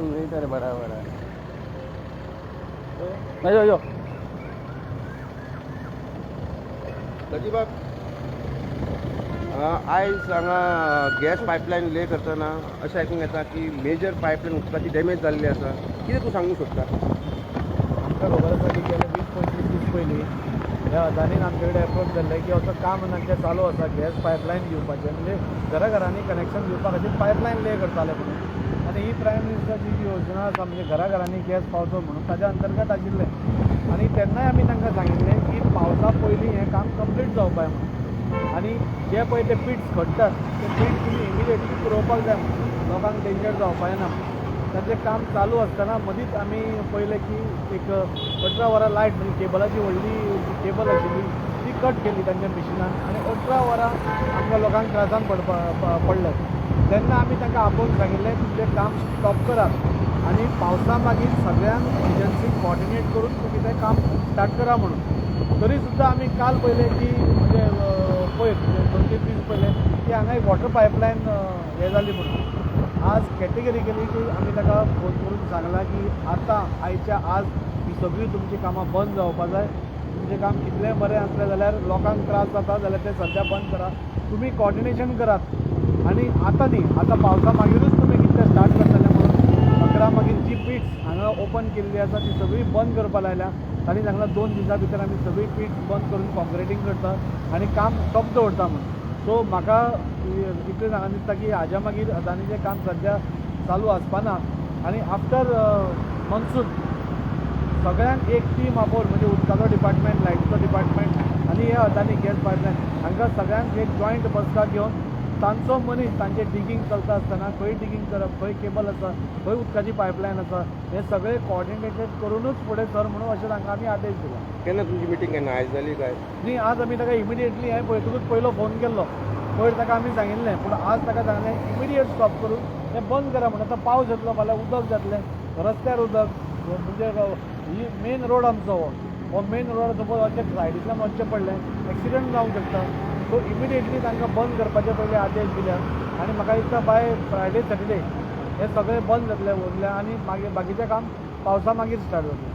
उलयता रे बडा बडा यो यो गजीबाग आयज हांगा गॅस पायपलायन ले करतना अशें आयकूंक येता की मेजर पायपलायन उदकाची डॅमेज जाल्ली आसा. कितें तूं सांगूंक सोदता? आमकां खबर आसा की गेले 20-25 दीस पयलीं ह्या अदानीन आमचे कडेन एप्रोच जाल्लें की असं काम तांचें चालू आसा गॅस पायपलायन दिवपाचें, म्हणजे घराघरांनी कनेक्शन दिवपा खातीर पायपलायन ले करताले म्हणून. आनी ही प्रायम मिनिस्टराची जी योजना आसा म्हणजे घराघरांनी गॅस पावचो म्हणून ताच्या अंतर्गत आशिल्लें. आनी तेन्नाय आमी तांकां सांगिल्लें की पावसा पयलीं हें काम कंप्लीट जावपाक जाय म्हणून. आनी जे पळय ते पिट्स घडटात ते पिट्स तुमी इमिडिएटली पुरोवपाक जाय म्हणून, लोकांक डेंजर जावपाक ना. ताचें काम चालू आसतना मदींच आमी पळयलें की एक 18 वरां लायट म्हणजे केबलाची व्हडली केबल आशिल्ली ती कट केली तांच्या मिशिनान आनी 18 वरां आमकां लोकांक त्रासान पडले. तेन्ना आमी तांकां आपोवन सांगिल्लें तुमचें काम स्टॉप करात आनी पावसा मागीर सगळ्यांक एजन्सीक कॉर्डिनेट करून तुमी तें काम स्टार्ट करा म्हणून. तरी सुद्दां आमी काल पळयलें की म्हणजे पळय 2-3 दीस पयले की हांगा एक वॉटर पायपलायन हें जाली म्हणून. आज कॅटेगरिकली की आमी ताका फोन करून सांगलां की आतां आयच्या आज ही सगळीं तुमचीं कामां बंद जावपाक जाय. तुमचें काम कितलेंय बरें आसलें जाल्यार लोकांक त्रास जाता जाल्यार तें सद्या बंद करा. तुमी कॉर्डिनेशन करात आनी आतां न्ही आतां पावसा मागीरूच तुमी कितें स्टार्ट करतले म्हणून 11 मागीर जी पिट्स हांगा ओपन केल्ली आसा ती सगळीं बंद करपा लायल्या. तांणी सांगलां 2 दिसां भितर आमी सगळीं पिट्स बंद करून कॉन्क्रिटींग करता आनी काम स्टॉप दवरता म्हणून. सो म्हाका इतलें सांगून दिसता की हाज्या मागीर अदानीचें काम सद्या चालू आसपाना आनी आफ्टर मॉन्सून सगळ्यांक एक टीम आपोवन म्हणजे उदकाचो डिपार्टमेंट, लायटीचो डिपार्टमेंट आनी हे अदानी गॅस पायपलायन हांकां सगळ्यांक एक जॉयंट बसका घेवन तांचो मनीस तांचें डिगींग चलता आसतना खंय डिगींग करप, खंय केबल आसा, खंय उदकाची पायपलायन आसा, हें सगळें कॉर्डिनेटेड करूनच फुडें सर म्हणून अशें तांकां आमी आदेश दिला. केन्ना तुमची मिटींग केन्ना आयज जाली काय? न्ही आज आमी ताका इमिडिएटली हांवें पळयतकूच पयलो फोन केल्लो. पयर ताका आमी सांगिल्लें पूण आज ताका सांगलें इमिडिएट स्टॉप करून हें बंद करा म्हणून. आतां पावस येतलो फाल्यां उदक जातलें, रस्त्यार उदक म्हणजे ही मेन रोड आमचो हो मेन रोड सपोज अशें सायडींतल्यान वचचें पडलें एक्सिडंट जावंक शकता. सो इमिडिएटली तांकां बंद करपाचे पयलीं आदेश दिल्या आनी म्हाका दिसता बाय फ्रायडे सॅटर्डे हें सगळें बंद जातलें उरलें आनी मागीर बाकीचें काम पावसा मागीर स्टार्ट जातलें.